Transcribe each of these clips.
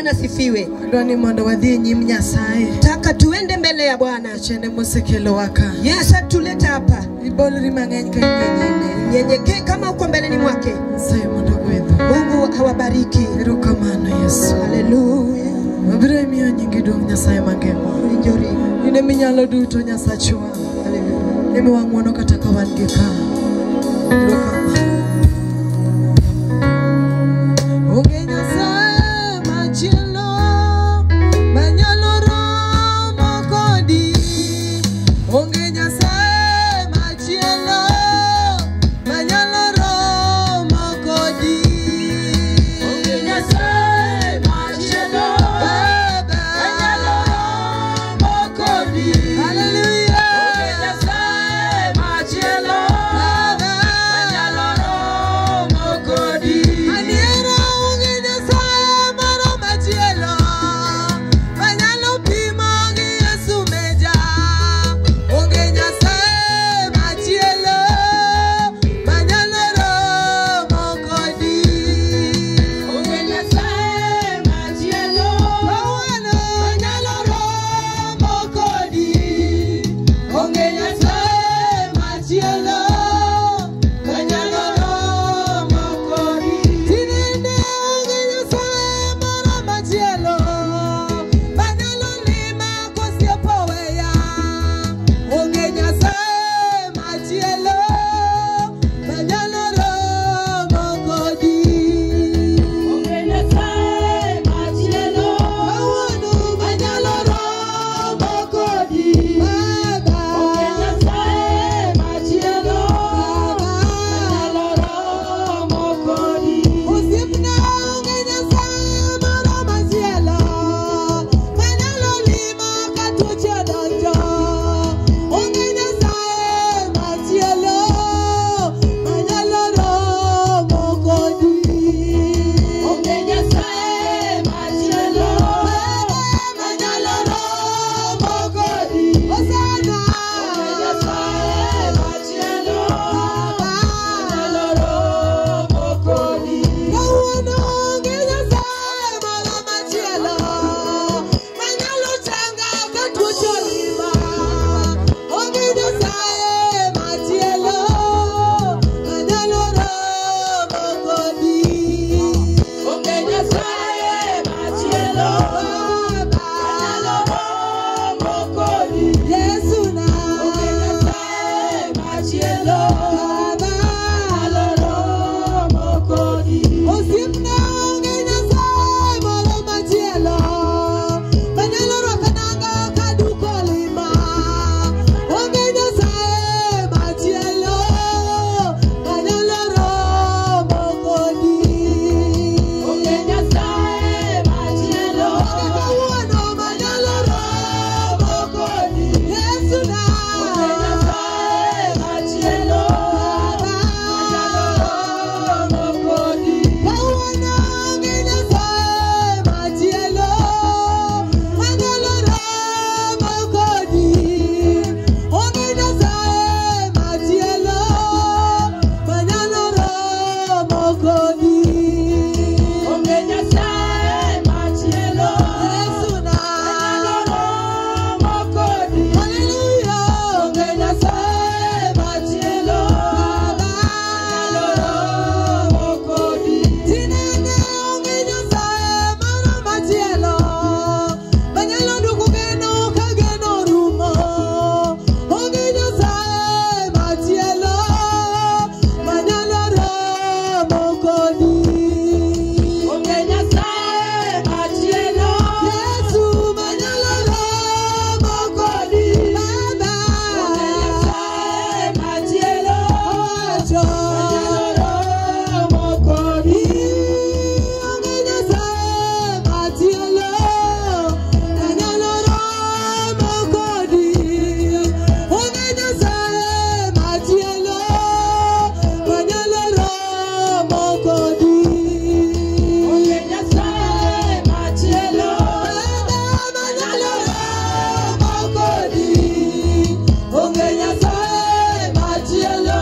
Bwana sifiwe. Ndani mwando wadhi nyim Nyasaye. Taka tuende mbele ya Bwana. Chende Mosekelo waka. Yesu tuleta hapa. Ibolri mang'eny ka nyine. Nyenyekee kama uko mbele ni mwake. Sayo mondo gwedho. Mungu hawabariki. Erokamano Yesu. Haleluya. Wabiro imiyo nyingi duong' Nyasaye mangima. Injuri. Ine minyalo duto Nyasachwa. Haleluya. Eme wang'wono kata ka wan gi ka. Erokamano. Onge Nyasaye machielo. Manyalo romo kodi. Onge Nyasaye machielo. Manyalo romo kodi. Onge Nyasaye machielo. Manyalo romo kodi. Hallelujah. Onge Nyasaye machielo. Manyalo romo kodi. Adiera onge Nyasaye moro machielo. Manyalo pimo gi Yesu meja. Onge Nyasaye machielo. Manyalo romo kodi. Onge Nyasaye machielo. Manyalo romo kodi. Onge Nyasaye machielo. Manyalo romo kodi. Tinende onge Nyasaye moro machielo. Manyalo lima kosiepo weya. Onge Nyasaye machielo. Manyalo romo kodi. Onge Nyasaye machielo. Manyalo romo kodi. Baba. Onge Nyasaye machielo. Manyalo romo kodi. Osiepna onge Nyasaye moro machielo. Manyalo lima ka tuoche odonjo. Onge Nyasaye machielo. Manyalo romo kodi. Onge Nyasaye machielo. Manyalo romo kodi. Osana. Onge Nyasaye machielo. Manyalo romo kodi. Kawuono onge Nyasaye moro machielo. Manyalo changa ka tuoche olima. Onge Nyasaye machielo. Manyalo romo kodi. Onge Nyasaye machielo. Manyalo romo kodi. Yesu na. Onge Nyasaye machielo. Manyalo romo kodi. Osiepna onge Nyasaye moro machielo. Manyalo rwako nanga ka duko olima. Onge Nyasaye machielo. Manyalo romo kodi. Onge Nyasaye machielo. Kawuono manyalo romo kodi. Yesu na. Onge Nyasaye machielo. Manyalo romo kodi. Kawuono onge Nyasaye machielo. Manyalo romo kodi. Onge Nyasaye machielo. Manyalo romo kodi. Onge Nyasaye machielo. Yesu na. Manyalo romo kodi. Hallelujah. Onge Nyasaye machielo. Manyalo romo kodi. Tinene onge Nyasaye moro machielo. Manyalo duoko geno ka geno orumo. Onge Nyasaye machielo. Manyalo romo kodi. Onge Nyasaye machielo. Yesu manyalo romo kodi. Baba. Onge Nyasaye machielo. Manyalo romo kodi. Onge Nyasaye machielo. Manyalo romo kodi. Onge Nyasaye machielo. Manyalo romo kodi. Onge Nyasaye machielo. Manyalo romo kodi. Onge Nyasaye machielo.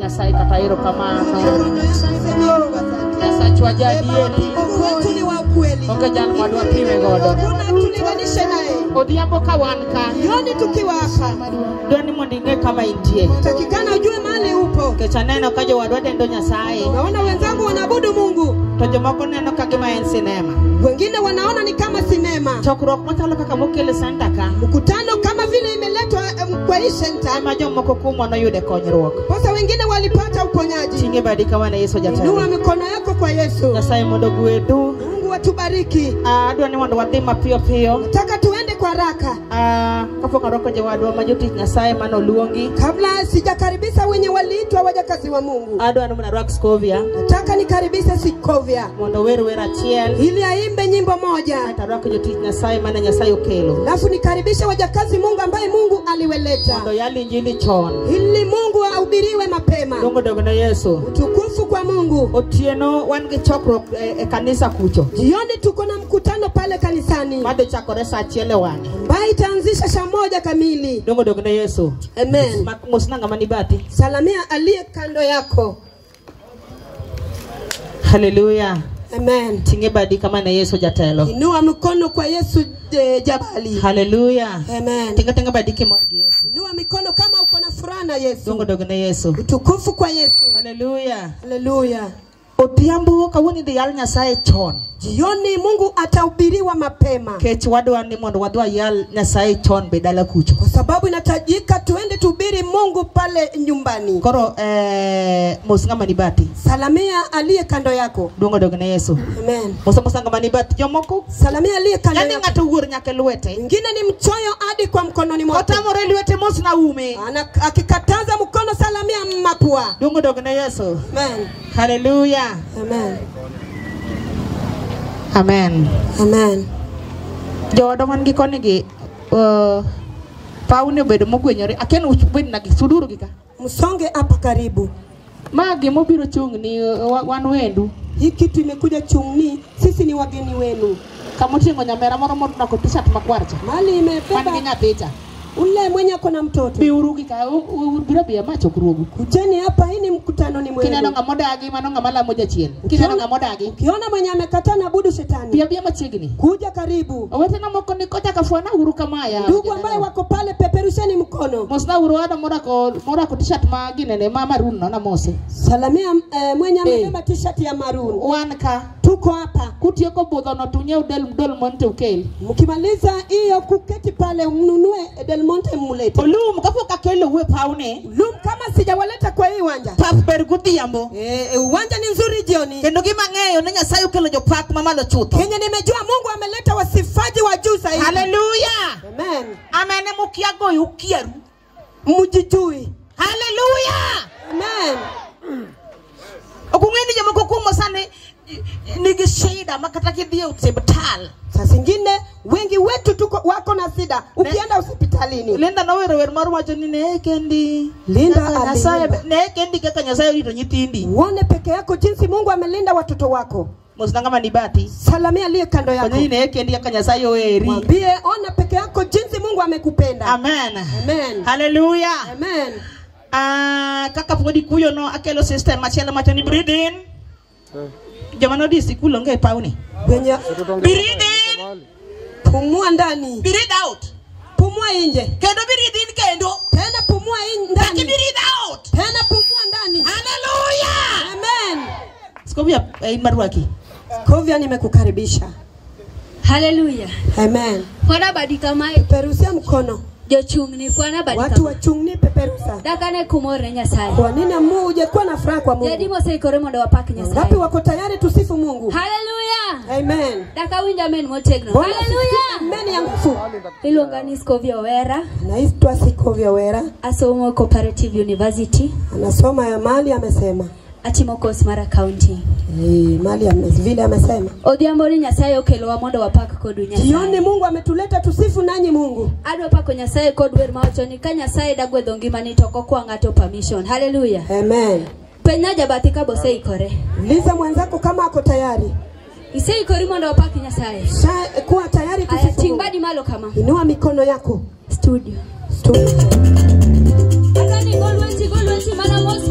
Nyasaye kata ero kamano. Nyasaye chwaja dieri. Onge jal madwa pime godo. Odhiambo ka wan ka. Jioni tukiwa hapa. Doni mondo ing'e kama intie. Takikana ujue mahali upo. Kecha neno ka jowadwa dendo Nyasaye. Naona wenzangu wanaabudu Mungu. To jomoko neno ka gima en sinema. Wengine wanaona ni kama sinema. Chokruok machalo kaka mokele senta ka. Mkutano kama vile imeletwa kwa hii center. Ama jomoko kumo noyude konyruok. Sasa wengine walipata uponyaji. Tinge badika wana Yesu jatelo. Inua mikono yako kwa Yesu. Nyasaye mondo gwedu. Mungu atubariki. Adwa ni mondo wadhi mapiyo piyo. Nataka tuende kwa haraka. Kapok aroko jowadwa majotich Nyasaye mano luongi. Kabla sijakaribisha wenye waliitwa wajakazi wa Mungu. Adwa ni mna rock Scovia. Nataka nikaribishe Sikovia. Mondo wer achiel. Ili aimbe nyimbo moja. Ataroko jotich Nyasaye mana Nyasaye okelo. Alafu nikaribishe wajakazi Mungu ambaye Mungu aliweleta. Mondo yali injili chon. Ili Mungu ahubiriwe mapema. Dongo dogo na Yesu. Utukufu kwa Mungu. Otieno wan gi chokruok kanisa kucho. Jioni tuko na mkutano pale kanisani. Made chakore saa achiel wange. Ambaye itaanzisha saa 1 kamili. Dongo dogo na Yesu. Amen. Mosnanga manibati. Salamia aliye kando yako. Hallelujah. Amen. Tinge badi kama na Yesu jatelo. Inua mikono kwa Yesu jabali. Hallelujah. Amen. Tinga badi kimorgi Yesu. Inua mikono kama uko na furaha na Yesu. Dongo dogo na Yesu. Utukufu kwa Yesu. Hallelujah. Hallelujah. Odhiambo kawuni ndi yal Nyasaye chon. Jioni Mungu atahubiriwa mapema. Kech wadwa ni mondo wadwa yal Nyasaye chon bedala kucho. Kwa sababu inatajika tuende tuhubiri Mungu pale nyumbani. Koro mosnga manibati. Salamia aliye kando yako. Dongo dogo na Yesu. Amen. Mosnga manibati jomoko. Salamia aliye kando yako. Yani ngata ugur nyake luete. Ingine ni mchoyo hadi kwa mkononi mwake. Otamore luete mosna ume. Akikataza mkono salamia mapua. Dongo dogo na Yesu. Amen. Hallelujah. Amen. Amen. Amen. Jodo man gi koni gi paune bedo mogwenyore aken ubed na suduru gika. Msonge hapa karibu. Magi mobiro chung ni wan wendu. Hii kitu imekuja chungni, sisi ni wageni wenu. Kama tingo nyamera moro moro na kotisha tumakwarcha. Mali imebeba. Mani nyapicha. Ule mwenye ako na mtoto. Biurugi ka ubira bia macho kurugu. Kujeni hapa, hii ni mkutano ni mwenu. Kineno ngamodagi manonga mala moja chien. Kineno ngamodagi. Ukiona mwenye amekataa na abudu shetani. Bia machigni. Kuja karibu. Owete na moko nikocha kafuana huru kama ya. Ndugu ambaye wako pale peperusheni mkono. Mosna uruada mora ko t-shirt magine ne mama runo na mose. Salamia mwenye amebeba t-shirt ya maroon. Wanka. Tuko hapa. Kutieko bodho no tunye del monte ukeli. Mkimaliza hiyo kuketi pale mnunue del monte mulete. Olum kapoka kelo we paune. Lum kama sijawaleta kwa hii uwanja. Pasper gudhiambo. Uwanja ni nzuri jioni. Kendo gima ng'eyo ne Nyasaye ukelo jopak mamalo chutho. Kenye nimejua Mungu ameleta wasifaji wa juu zaidi. Hallelujah. Amen. Amene mukiago ukieru. Mujijui. Hallelujah. Amen. Okungeni jomoko kumo sane nigi shida makata kidhie hospital. Saa zingine wengi wetu tuko wako na shida. Ukienda hospitalini. Linda na wer mar wacho ni ne kendi. Linda Nyasaye ne kendi kaka Nyasaye rito nyithindi. Uone peke yako jinsi Mungu amelinda watoto wako. Mosnanga manibati. Salamia aliye kando yako. Kwa ne kendi kaka Nyasaye oeri. Mwambie ona peke yako jinsi Mungu amekupenda. Amen. Amen. Hallelujah. Amen. Kaka podi kuyo no akelo system Machielo matani breathing. Jamano di sikulo nge pauni. Benye breathing. Pumua ndani. Breathe out. Pumua nje. Kendo breathe in kendo. Tena pumua ndani. Breathe out. Tena pumua ndani. Hallelujah. Amen. Sikovia marwaki. Kovia nimekukaribisha. Hallelujah. Amen. Fwana badika mai. Peperusia mkono. Jo chungni fwana badika. Watu wa chungni peperusa. Dakane kumore Nyasaye. Kwa nini muje kuwa na furaha kwa Mungu? Jadi mose ikore mondo wapaki Nyasaye. Ngapi wako tayari tusifu Mungu? Hallelujah. Amen. Daka winja men motegno. Hallelujah. Amen ya nguvu. Iluonga ni Scovia Wera. Naitwa Sikovia Wera. Asomo Cooperative University. Anasoma ya mali amesema. Atimo course Mara County. Mali vile amesema. Odhiambo ni Nyasaye okelo wa mondo wapak kodu Nyasaye. Jioni Mungu ametuleta tusifu nanyi Mungu. Adwa pako Nyasaye kod wer mawacho ni ka Nyasaye dagwedho ngimani to kwa ng'ato permission. Hallelujah. Amen. Penya jabathi ka bose ikore. Uliza mwenzako kama ako tayari. Ise ikori mondo wapak Nyasaye. Kuwa tayari tusifu. Timbadi malo kama. Inua mikono yako. Studio. Agani golwechi mana mos.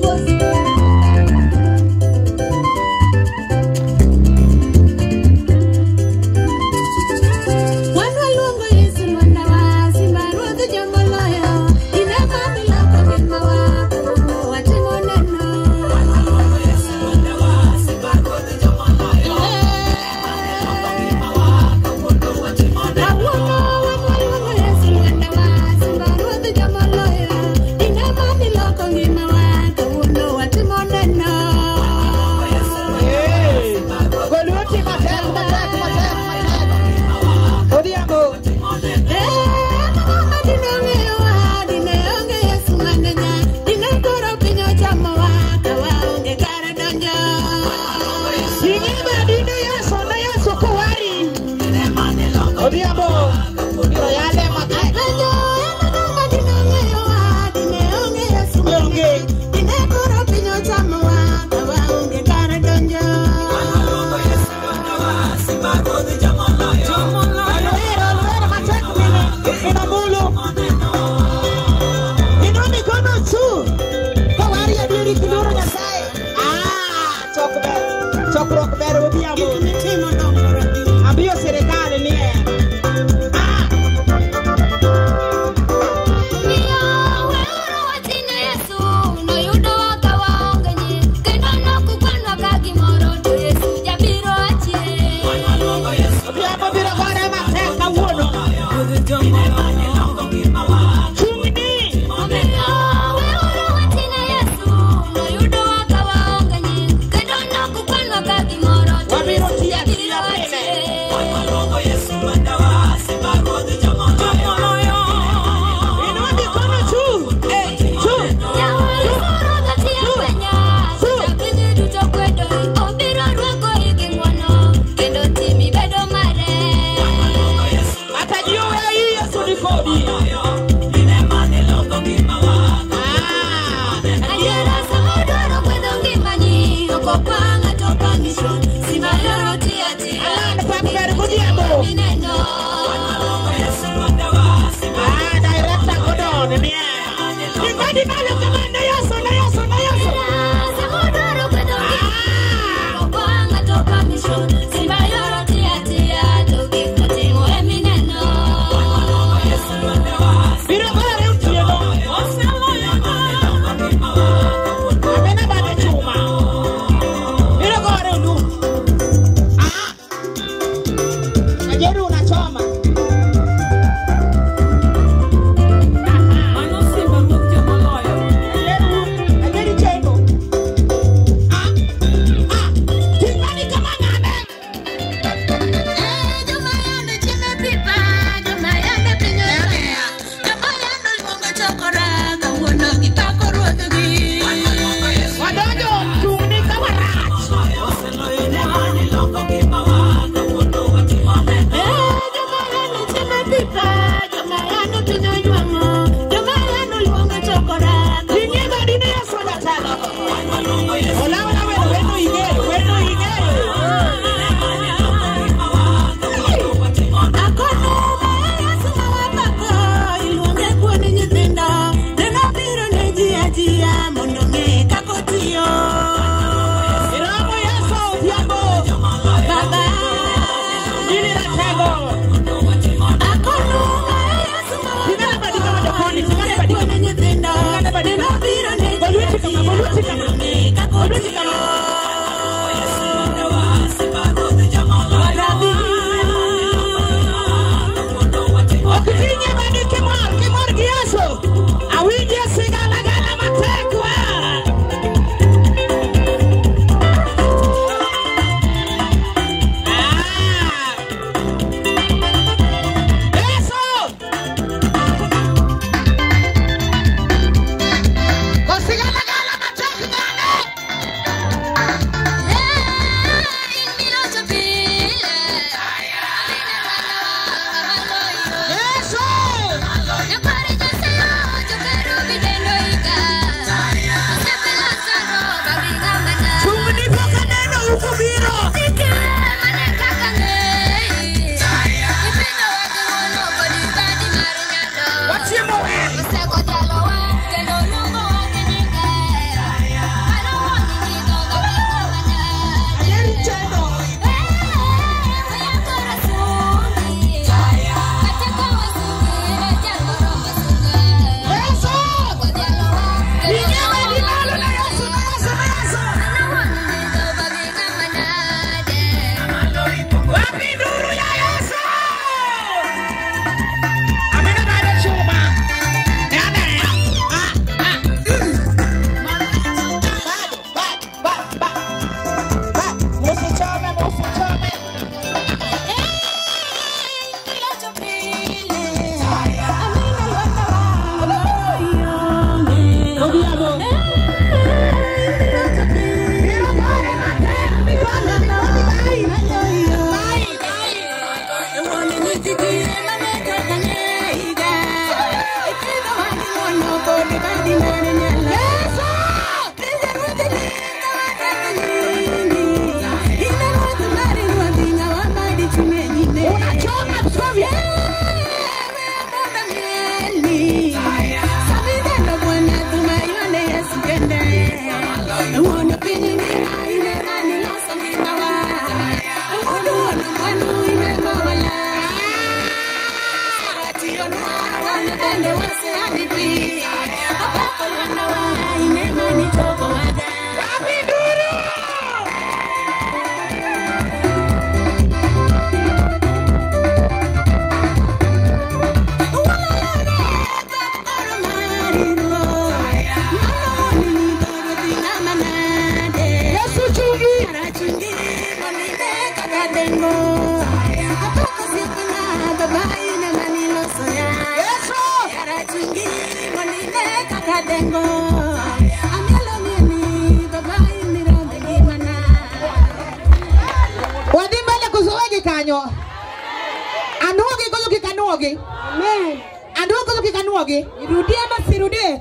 ariyo. Anuogi koso kikanuogi. Amen. Anuogi koso kikanuogi. Irudie ama sirudie?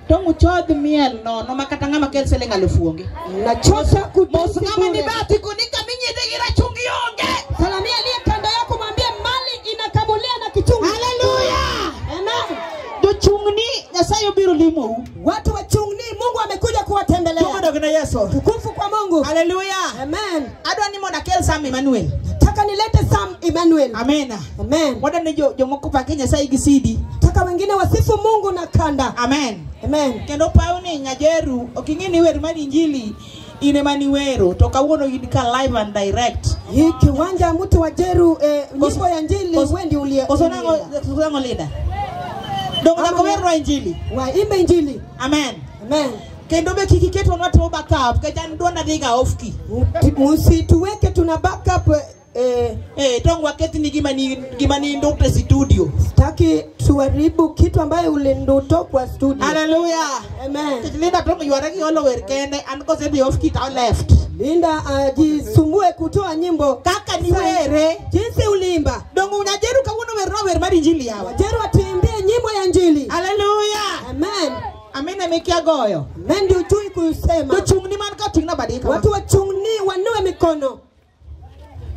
Tongu chodh miel no makata ngama kel siling 1000 onge. Nachosha kutosi Ngama ni bure. bati kunika minyide gira chungi onge. Salamia aliye kando yako, mwambie mali inakamulia na kichungi. Hallelujah. Amen. Do chungni Nyasaye obiro limo. Watu wa chungni Mungu amekuja kuwatembelea. Tuko na Yesu. Tukufu kwa Mungu. Hallelujah. Amen. Adwa ni moda kel Sam Emmanuel. Taka nilete Sam Emmanuel. Amen. Amen. Moda ni jomoko pa Kenya sai gisidi. Taka wengine wasifu Mungu na kanda. Amen. Amen. Kendo pauni Nyajeru okingeni wer mani injili ine mani wero to kawuono yidika live and direct. Hii kiwanja mtu wa Jeru nyimbo ya injili wendi ulie. Kosango lida. Dongo na kowero injili. Wa imbe injili. Amen. Amen. Kendo be kikiketo watu backup kajan dona diga ofki. Musituweke tuna backup Tongo waketi ni gimani ndoto studio. Taki tuharibu kitu ambaye ulindoto kwa studio. Hallelujah. Amen. Linda tongo yuaraki olo werkende and cause the ofki ta left. Linda jisumbue kutoa nyimbo Kaka ni were jinsi ulimba. dongo Nyajeru kawuono wer mari injili yawa. Wajeru atiimbie nyimbo ya injili. Hallelujah. Amen. Amen amekia goyo. Amen ndio ujui kusema. Do chungni man ka tingna badika. Watu wa chungni wanue mikono.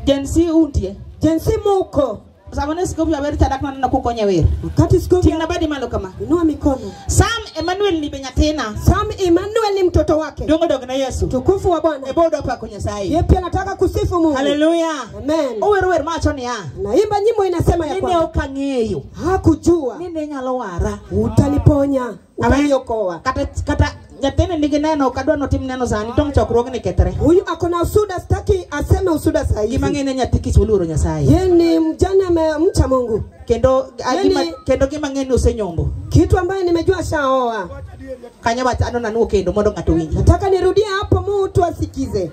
Jensi untie. Jensi muko. Sabane sikobu ya weri tadak na kukonye wer. Wakati siku Tingna badi malo kama. inua mikono. Sam Emmanuel ni benyatena. Sam Emmanuel ni mtoto wake. Dongo na Yesu. Tukufu wa Bwana. Ebodo pa kwenye sai. Yeye pia anataka kusifu Mungu. Hallelujah. Amen. Ower macho ni ya. Naimba nyimbo inasema ya Nini kwamba ukangeyo. hakujua Nini nyalo wara. utaliponya, utaliokoa. Kata nyatene nigi neno kadwa no tim neno sani tong chokruok ni ketre. Huyu akona usuda, sitaki aseme usuda sahihi. Gimangene nyathiki chuluro Nyasaye. Yeye ni mjane mcha Mungu. Kendo gimangene usenyombo. Kitu ambaye nimejua shaoa. Kanya bata ano nanu kendo mondo ngato winji. Nataka nirudie hapo mtu asikize.